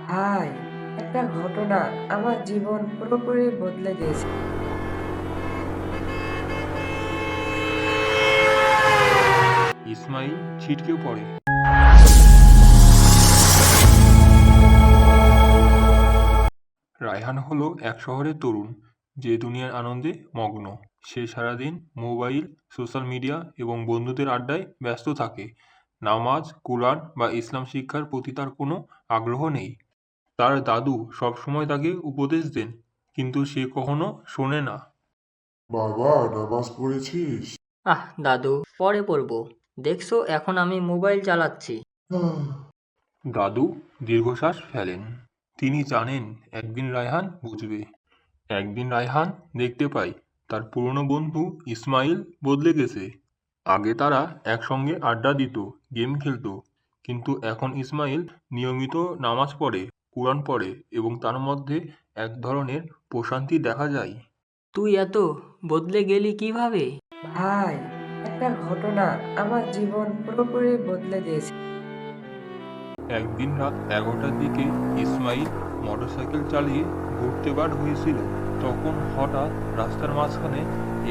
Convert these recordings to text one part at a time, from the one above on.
ভাই, একটা ঘটনা আমার জীবন পুরোপুরি বদলে দিয়েছে। ইসমাইল ছিটকে পড়ে। রায়হান হলো এক শহরের তরুণ যে দুনিয়ার আনন্দে মগ্ন। সে সারাদিন মোবাইল, সোশ্যাল মিডিয়া এবং বন্ধুদের আড্ডায় ব্যস্ত থাকে। নামাজ, কুরআন বা ইসলাম শিক্ষার প্রতি তার কোনো আগ্রহ নেই। তার দাদু সবসময় তাকে উপদেশ দেন, কিন্তু সে কখনো শোনে না। বাবা, নামাজ পড়েছিস? দাদু, পরে পড়বো। দেখছো এখন আমি মোবাইল চালাচ্ছি। আহ, দাদু দীর্ঘশ্বাস ফেলেন। তিনি জানেন একদিন রায়হান বুঝবে। একদিন রায়হান দেখতে পায় তার পুরনো বন্ধু ইসমাইল বদলে গেছে। আগে তারা একসঙ্গে আড্ডা দিত, গেম খেলতো, কিন্তু এখন ইসমাইল নিয়মিত নামাজ পড়ে, কুরআন পড়ে এবং তার মধ্যে এক ধরনের প্রশান্তি দেখা যায়। তুই এত বদলে গেলি কিভাবে? ভাই, একটা ঘটনা আমার জীবন পুরোপুরি বদলে দিয়েছে। একদিন রাত 11টার দিকে ইসমাইল মোটরসাইকেল চালিয়ে ঘুরতে বার হয়েছিল। তখন হঠাৎ রাস্তার মাঝখানে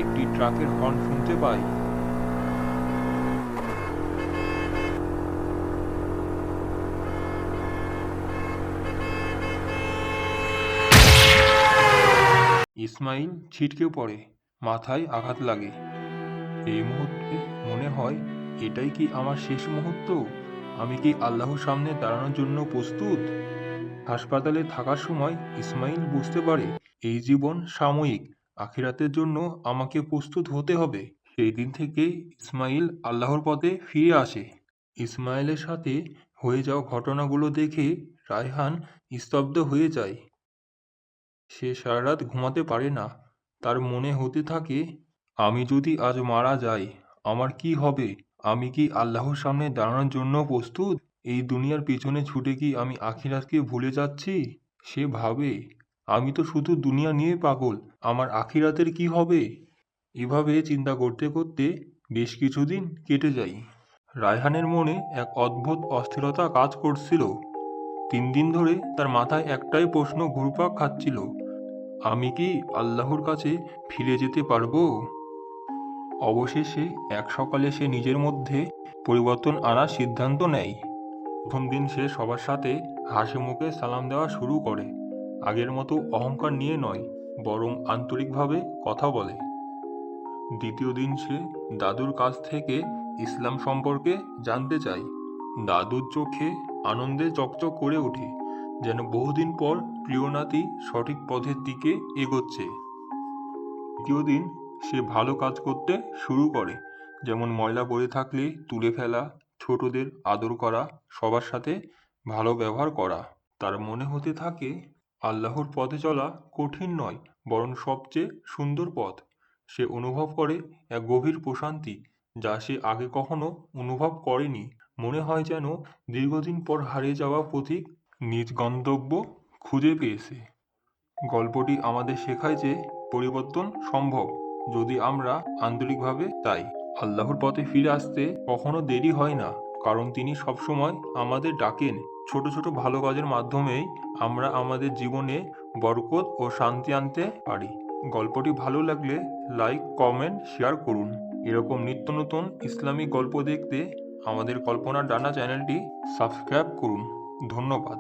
একটি ট্রাকের হর্ন শুনতে পায়। ইসমাইল ছিটকে পড়ে, মাথায় আঘাত লাগে। এই মুহূর্তে মনে হয়, এটাই কি আমার শেষ মুহূর্ত? আমি কি আল্লাহর সামনে দাঁড়ানোর জন্য প্রস্তুত? হাসপাতালে থাকার সময় ইসমাইল বুঝতে পারে এই জীবন সাময়িক, আখিরাতের জন্য আমাকে প্রস্তুত হতে হবে। সেই দিন থেকে ইসমাইল আল্লাহর পথে ফিরে আসে। ইসমাইলের সাথে হয়ে যাওয়া ঘটনাগুলো দেখে রায়হান স্তব্ধ হয়ে যায়। সে সারা রাত ঘুমাতে পারে না। তার মনে হতে থাকে, আমি যদি আজ মারা যাই, আমার কি হবে? আমি কি আল্লাহর সামনে দাঁড়ানোর জন্য প্রস্তুত? এই দুনিয়ার পিছনে ছুটে কি আমি আখিরাতকে ভুলে যাচ্ছি? সে ভাবে, আমি তো শুধু দুনিয়া নিয়ে পাগল, আমার আখিরাতের কি হবে? এভাবে চিন্তা করতে করতে বেশ কিছুদিন কেটে যায়। রায়হানের মনে এক অদ্ভুত অস্থিরতা কাজ করছিল। 3 দিন ধরে তার মাথায় একটাই প্রশ্ন ঘুরপাক খাচ্ছিল, আমি কি আল্লাহর কাছে ফিরে যেতে পারবো? অবশেষে এক সকালে সে নিজের মধ্যে পরিবর্তন আনার সিদ্ধান্ত নেয়। প্রথম দিন সে সবার সাথে হাসি মুখে সালাম দেওয়া শুরু করে। আগের মতো অহংকার নিয়ে নয়, বরং আন্তরিকভাবে কথা বলে। দ্বিতীয় দিন সে দাদুর কাছ থেকে ইসলাম সম্পর্কে জানতে চায়। দাদুর চোখে আনন্দে চকচক করে ওঠে, যেন বহুদিন পর প্রিয় নাতি সঠিক পথের দিকে এগোচ্ছে। তৃতীয় দিন সে ভালো কাজ করতে শুরু করে, যেমন ময়লা পড়ে থাকলে তুলে ফেলা, ছোটদের আদর করা, সবার সাথে ভালো ব্যবহার করা। তার মনে হতে থাকে, আল্লাহর পথে চলা কঠিন নয়, বরং সবচেয়ে সুন্দর পথ। সে অনুভব করে এক গভীর প্রশান্তি, যা সে আগে কখনো অনুভব করেনি। মনে হয় যেন দীর্ঘদিন পর হারিয়ে যাওয়া পথিক নিজ গন্তব্য খুঁজে পেয়েছে। গল্পটি আমাদের শেখায় যে পরিবর্তন সম্ভব, যদি আমরা আন্তরিকভাবে চাই। আল্লাহর পথে ফিরে আসতে কখনো দেরি হয় না, কারণ তিনি সবসময় আমাদের ডাকেন। ছোট ছোট ভালো কাজের মাধ্যমেই আমরা আমাদের জীবনে বরকত ও শান্তি আনতে পারি। গল্পটি ভালো লাগলে লাইক, কমেন্ট, শেয়ার করুন। এরকম নিত্য নতুন ইসলামিক গল্প দেখতে আমাদের কল্পনার ডানা চ্যানেলটি সাবস্ক্রাইব করুন। ধন্যবাদ।